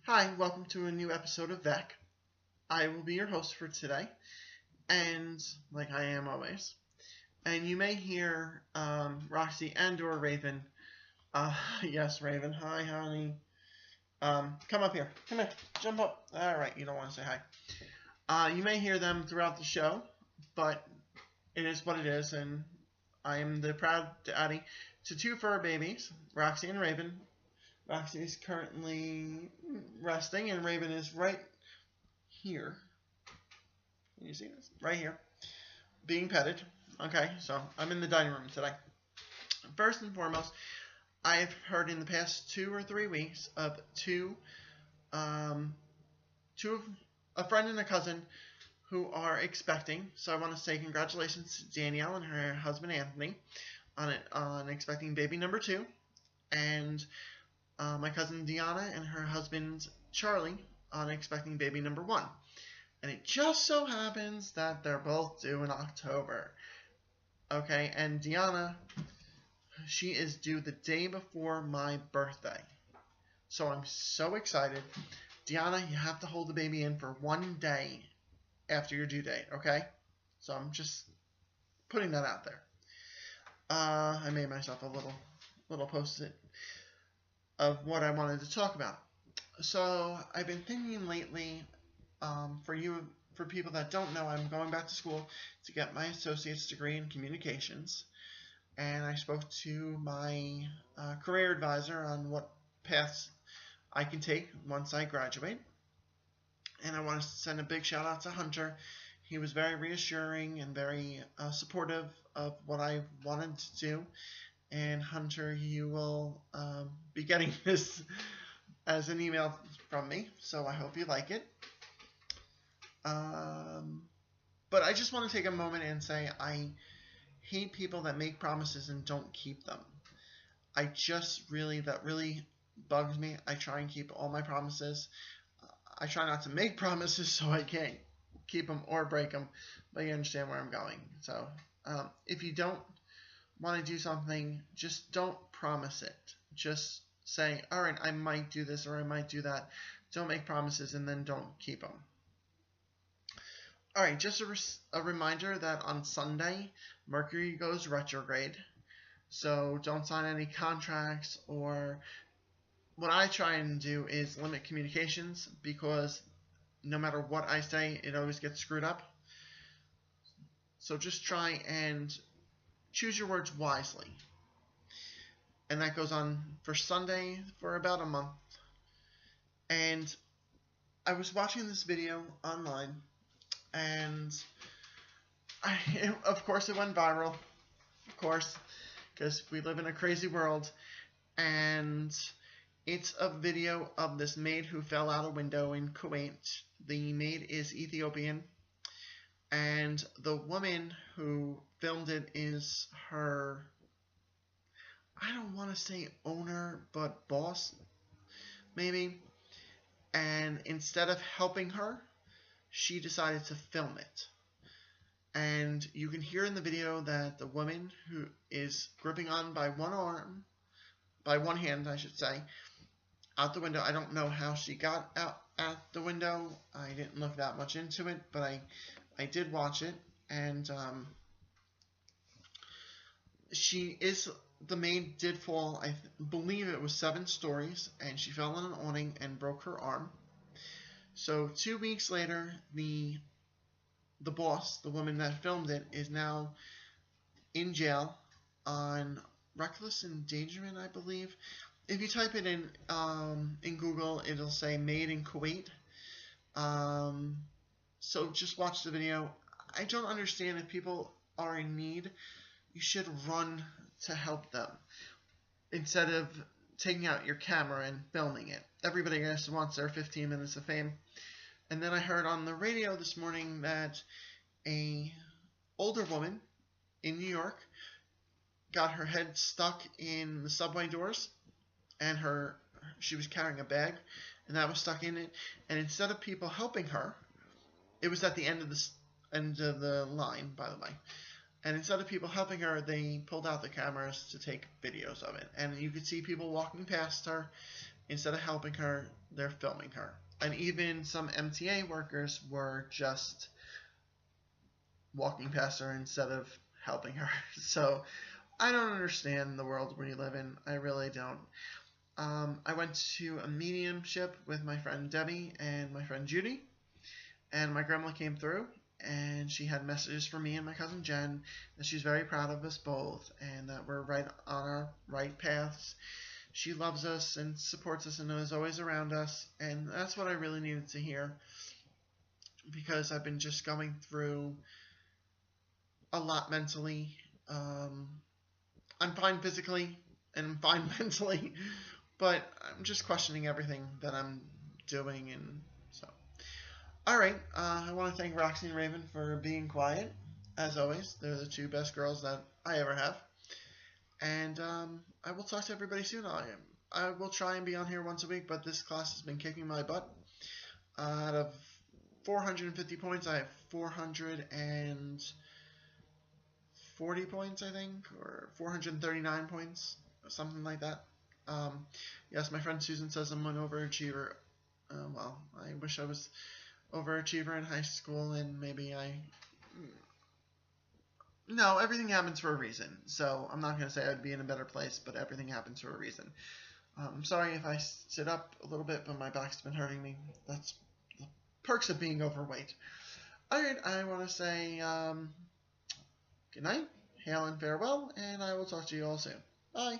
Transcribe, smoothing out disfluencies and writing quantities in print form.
Hi, welcome to a new episode of Vech. I will be your host for today, and like I am always. And you may hear Roxy and or Raven. Yes, Raven. Hi, honey. Come up here. Come here. Jump up. All right, you don't want to say hi. You may hear them throughout the show, but it is what it is, and I am the proud daddy to two fur babies, Roxy and Raven. Roxy is currently resting, and Raven is right here. Can you see this? Right here. Being petted. Okay, so I'm in the dining room today. First and foremost, I've heard in the past 2 or 3 weeks of a friend and a cousin who are expecting. So I want to say congratulations to Danielle and her husband Anthony on expecting baby number 2, and my cousin Deanna and her husband Charlie on expecting baby number 1. And it just so happens that they're both due in October. Okay, and Deanna, she is due the day before my birthday. So I'm so excited. Deanna, you have to hold the baby in for 1 day after your due date, okay? So I'm just putting that out there. I made myself a little post-it of what I wanted to talk about. So I've been thinking lately, for people that don't know, I'm going back to school to get my associate's degree in communications, and I spoke to my career advisor on what paths I can take once I graduate. And I want to send a big shout out to Hunter. He was very reassuring and very supportive of what I wanted to do. And Hunter, you will be getting this as an email from me, so I hope you like it. But I just want to take a moment and say I hate people that make promises and don't keep them. That really bugs me. I try and keep all my promises. I try not to make promises so I can't keep them or break them, but you understand where I'm going. So if you don't want to do something, just don't promise it. Just say, all right, I might do this or I might do that. Don't make promises and then don't keep them. All right, just a reminder that on Sunday, Mercury goes retrograde. So don't sign any contracts, or what I try and do is limit communications, because no matter what I say, it always gets screwed up. So just try and choose your words wisely. And that goes on for Sunday for about a month. And I was watching this video online, and of course it went viral, of course, because we live in a crazy world. And it's a video of this maid who fell out a window in Kuwait. The maid is Ethiopian, and the woman who filmed it is her, I don't want to say owner, but boss, maybe. And instead of helping her, she decided to film it. And you can hear in the video that the woman, who is gripping on by one hand, I should say, out the window. I don't know how she got out the window. I didn't look that much into it, but I did watch it. And the maid did fall, I believe it was 7 stories, and she fell on an awning and broke her arm. So 2 weeks later, the boss, the woman that filmed it, is now in jail on reckless endangerment, I believe. If you type it in Google, it'll say "Made in Kuwait." So just watch the video. I don't understand, if people are in need, you should run to help them instead of taking out your camera and filming it. Everybody just wants their 15 minutes of fame. And then I heard on the radio this morning that a older woman in New York got her head stuck in the subway doors, and she was carrying a bag, and that was stuck in it. And instead of people helping her, it was at the end of the line, by the way. And instead of people helping her, they pulled out the cameras to take videos of it. And you could see people walking past her, Instead of helping her, they're filming her. And even some MTA workers were just walking past her instead of helping her. So I don't understand the world we live in. I really don't. I went to a mediumship with my friend Debbie and my friend Judy, and my grandma came through, and she had messages for me and my cousin Jen that she's very proud of us both and that we're right on our right paths. She loves us and supports us and is always around us, and that's what I really needed to hear, because I've been just going through a lot mentally. I'm fine physically and I'm fine mentally, but I'm just questioning everything that I'm doing, and so. All right, I want to thank Roxy and Raven for being quiet. As always, they're the two best girls that I ever have. And I will talk to everybody soon. I will try and be on here once a week, but this class has been kicking my butt. Out of 450 points, I have 440 points, I think, or 439 points, or something like that. Yes, my friend Susan says I'm an overachiever. Well, I wish I was overachiever in high school, and maybe no, everything happens for a reason. So I'm not going to say I'd be in a better place, but everything happens for a reason. I'm sorry if I sit up a little bit, but my back's been hurting me. That's the perks of being overweight. Alright, I want to say good night, hail and farewell, and I will talk to you all soon. Bye.